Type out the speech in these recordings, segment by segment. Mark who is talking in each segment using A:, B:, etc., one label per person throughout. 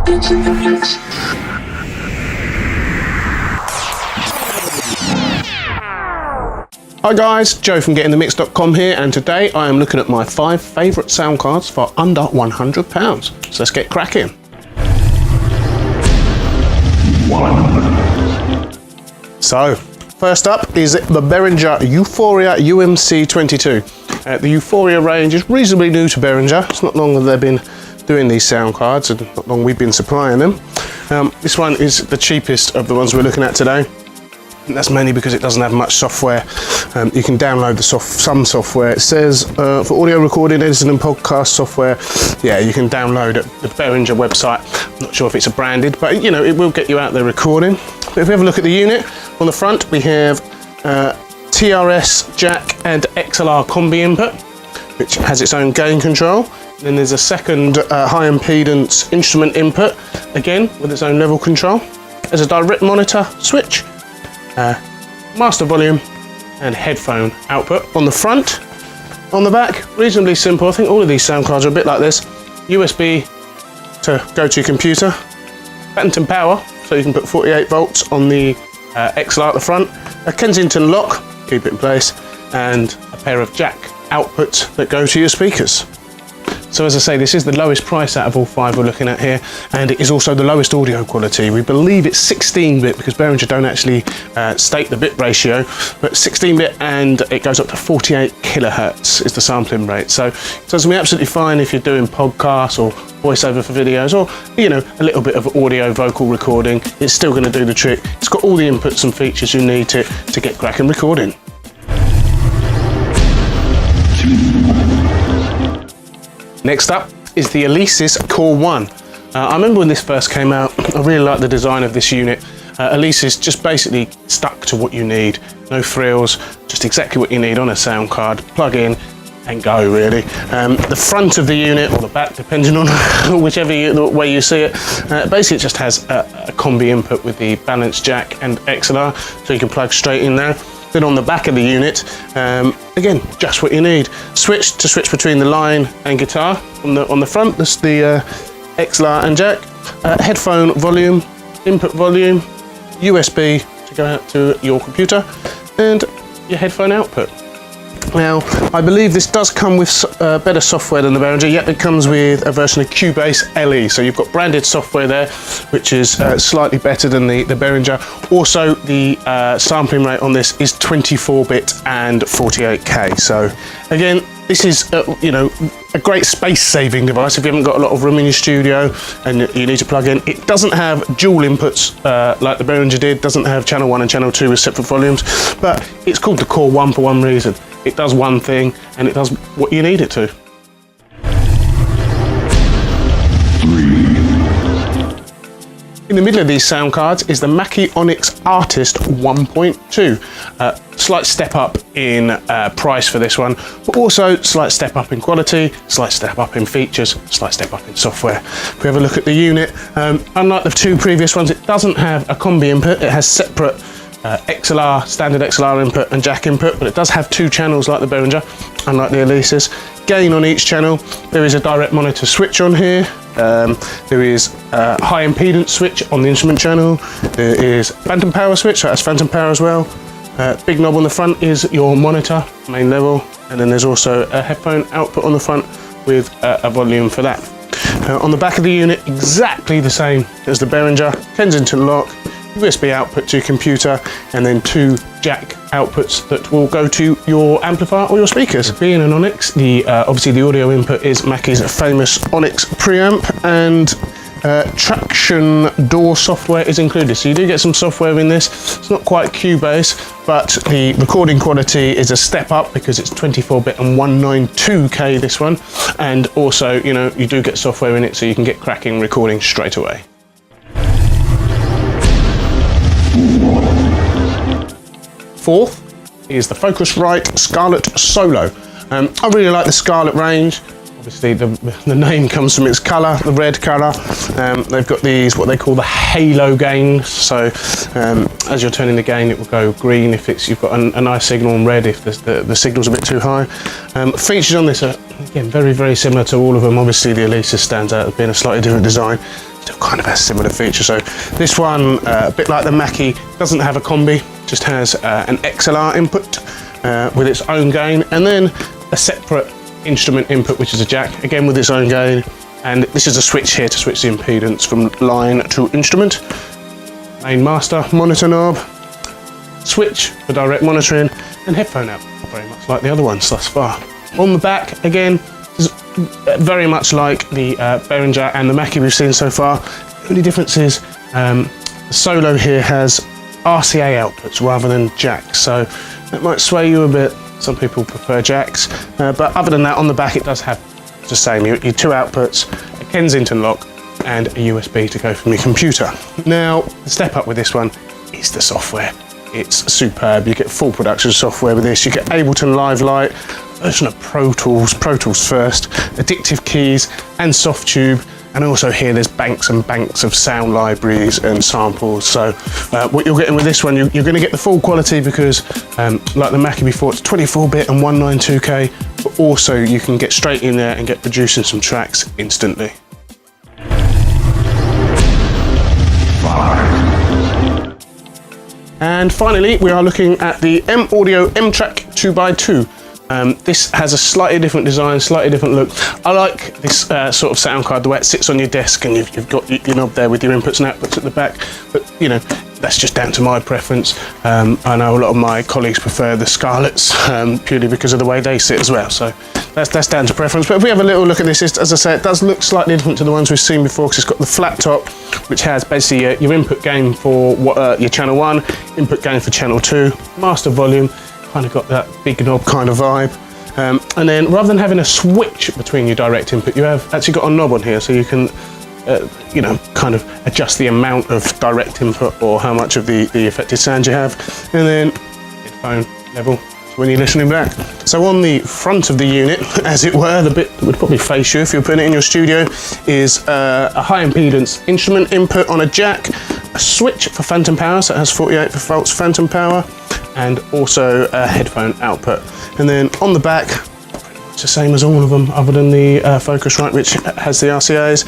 A: GetintheMix.
B: Hi guys, Joe from GetintheMix.com here, and today I am looking at my 5 favourite sound cards for under £100. So let's get cracking. So, first up is the Behringer Euphoria UMC22. The Euphoria range is reasonably new to Behringer. It's not long that they've been doing these sound cards, and not long we've been supplying them. This one is the cheapest of the ones we're looking at today. And that's mainly because it doesn't have much software. You can download some software. It says for audio recording, editing and podcast software, yeah, you can download it, the Behringer website. I'm not sure if it's a branded, but you know, it will get you out there recording. But if we have a look at the unit, on the front we have TRS jack and XLR combi input, which has its own gain control. And then there's a second high impedance instrument input, again with its own level control. There's a direct monitor switch, master volume and headphone output on the front. On the back, reasonably simple. I think all of these sound cards are a bit like this. USB to go to your computer, phantom power, so you can put 48 volts on the XLR at the front, a Kensington lock, keep it in place, and a pair of jack outputs that go to your speakers. So as I say, this is the lowest price out of all 5 we're looking at here, and it is also the lowest audio quality. We believe it's 16-bit because Behringer don't actually state the bit ratio, but 16-bit, and it goes up to 48 kilohertz is the sampling rate. So it does me absolutely fine if you're doing podcasts or voiceover for videos, or you know, a little bit of audio vocal recording. It's still going to do the trick. It's got all the inputs and features you need to get cracking recording. Next up is the Alesis Core One. I remember when this first came out, I really liked the design of this unit. Alesis just basically stuck to what you need. No frills, just exactly what you need on a sound card. Plug in and go, really. The front of the unit, or the back, depending on whichever way you see it, basically it just has a combi input with the balance jack and XLR, so you can plug straight in there. Then on the back of the unit, again, just what you need. Switch to switch between the line and guitar on the front. That's the XLR and jack. Headphone volume, input volume, USB to go out to your computer, and your headphone output. Now, I believe this does come with better software than the Behringer. Yep, it comes with a version of Cubase LE, so you've got branded software there, which is slightly better than the Behringer. Also, the sampling rate on this is 24-bit and 48K. So, again, this is you know, a great space-saving device if you haven't got a lot of room in your studio and you need to plug in. It doesn't have dual inputs like the Behringer did. Doesn't have channel 1 and channel 2 with separate volumes, but it's called the Core One for one reason. It does one thing, and it does what you need it to. In the middle of these sound cards is the Mackie Onyx Artist 1.2. Slight step up in price for this one, but also slight step up in quality, slight step up in features, slight step up in software. If we have a look at the unit, unlike the 2 previous ones, it doesn't have a combi input. It has separate XLR, standard XLR input and jack input, but it does have 2 channels like the Behringer, unlike the Alesis. Gain on each channel. There is a direct monitor switch on here. There is a high impedance switch on the instrument channel. There is phantom power switch, so that's phantom power as well. Big knob on the front is your monitor, main level, and then there's also a headphone output on the front with a volume for that. On the back of the unit, exactly the same as the Behringer, Kensington lock, USB output to computer, and then 2 jack outputs that will go to your amplifier or your speakers. Being an Onyx, obviously the audio input is Mackie's famous Onyx preamp, and traction door software is included. So you do get some software in this. It's not quite Cubase, but the recording quality is a step up because it's 24-bit and 192K this one, and also, you know, you do get software in it so you can get cracking recording straight away. Fourth is the Focusrite Scarlett Solo. I really like the Scarlett range. Obviously the name comes from its colour, the red colour. They've got these, what they call the halo gain. So as you're turning the gain, it will go green if you've got a nice signal, and red if the signal's a bit too high. Features on this are, again, very, very similar to all of them. Obviously the Alesis stands out as being a slightly different design. still kind of has similar features. So this one, a bit like the Mackie, doesn't have a combi, just has an XLR input with its own gain, and then a separate instrument input, which is a jack, again with its own gain. And this is a switch here to switch the impedance from line to instrument. Main master monitor knob, switch for direct monitoring, and headphone out, very much like the other ones thus far. On the back, again, is very much like the Behringer and the Mackie we've seen so far. The only difference is the Solo here has RCA outputs rather than jacks, so that might sway you a bit. Some people prefer jacks, but other than that, on the back it does have the same, your two outputs, a Kensington lock, and a USB to go from your computer. Now, the step up with this one is the software. It's superb. You get full production software with this. You get Ableton Live Lite, version of Pro Tools first, addictive keys, and Softtube. And also here there's banks and banks of sound libraries and samples. So what you're getting with this one, you're going to get the full quality because like the Mackie before, it's 24-bit and 192K, but also you can get straight in there and get producing some tracks instantly. And finally, we are looking at the MAudio M-Track 2x2. This has a slightly different design, slightly different look. I like this sort of sound card, the way it sits on your desk and you've got your knob there with your inputs and outputs at the back. But you know, that's just down to my preference. I know a lot of my colleagues prefer the Scarletts purely because of the way they sit as well. So that's down to preference. But if we have a little look at this, as I say, it does look slightly different to the ones we've seen before because it's got the flat top, which has basically your input gain for your channel 1, input gain for channel 2, master volume, kind of got that big knob kind of vibe. And then rather than having a switch between your direct input, you have actually got a knob on here so you can you know, kind of adjust the amount of direct input or how much of the affected sound you have, and then headphone level when you're listening back. So on the front of the unit, as it were, the bit that would probably face you if you're putting it in your studio is a high impedance instrument input on a jack, a switch for phantom power, so it has 48 volts phantom power, and also a headphone output. And then on the back, pretty much the same as all of them other than the Focusrite, which has the RCAs.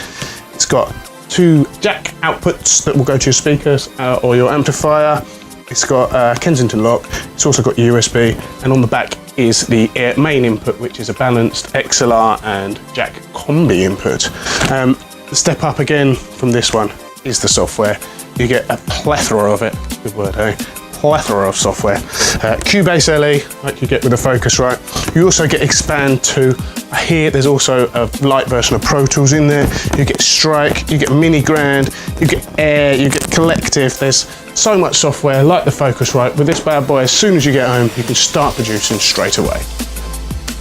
B: It's got two jack outputs that will go to your speakers or your amplifier. It's got Kensington lock. It's also got USB, and on the back is the main input, which is a balanced XLR and jack combi input. The step up again from this one is the software. You get a plethora of it. Good word, eh? Plethora of software. Cubase LE, like you get with the Focusrite. You also get Expand 2. Here there's also a light version of Pro Tools in there. You get Strike, you get Mini Grand, you get Air, you get Collective. There's so much software like the Focusrite. With this bad boy, as soon as you get home, you can start producing straight away.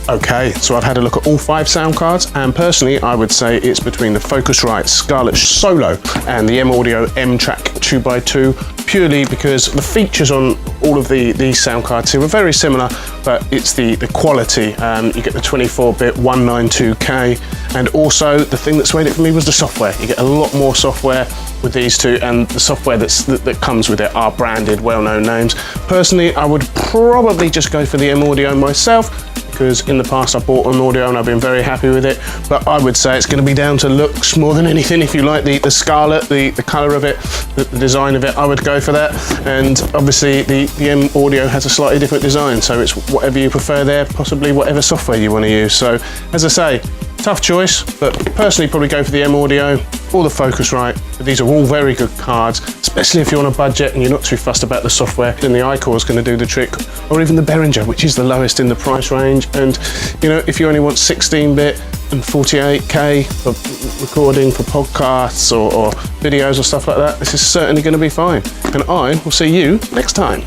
B: Okay, so I've had a look at all 5 sound cards, and personally I would say it's between the Focusrite Scarlett Solo and the MAudio M-Track 2x2, purely because the features on all of these sound cards here are very similar, but it's the quality. You get the 24-bit 192K, and also the thing that swayed it for me was the software. You get a lot more software with these two, and the software that comes with it are branded, well-known names. Personally, I would probably just go for the MAudio myself, because in the past I bought an audio and I've been very happy with it, but I would say it's going to be down to looks more than anything. If you like the Scarlett, the colour of it, the design of it, I would go for that. And obviously the MAudio has a slightly different design, so it's whatever you prefer there, possibly whatever software you want to use. So as I say, tough choice, but personally probably go for the MAudio or the Focusrite. These are all very good cards, especially if you're on a budget and you're not too fussed about the software. Then the iCore is going to do the trick, or even the Behringer, which is the lowest in the price range. And you know, if you only want 16-bit and 48K for recording for podcasts or videos or stuff like that, this is certainly going to be fine. And I will see you next time.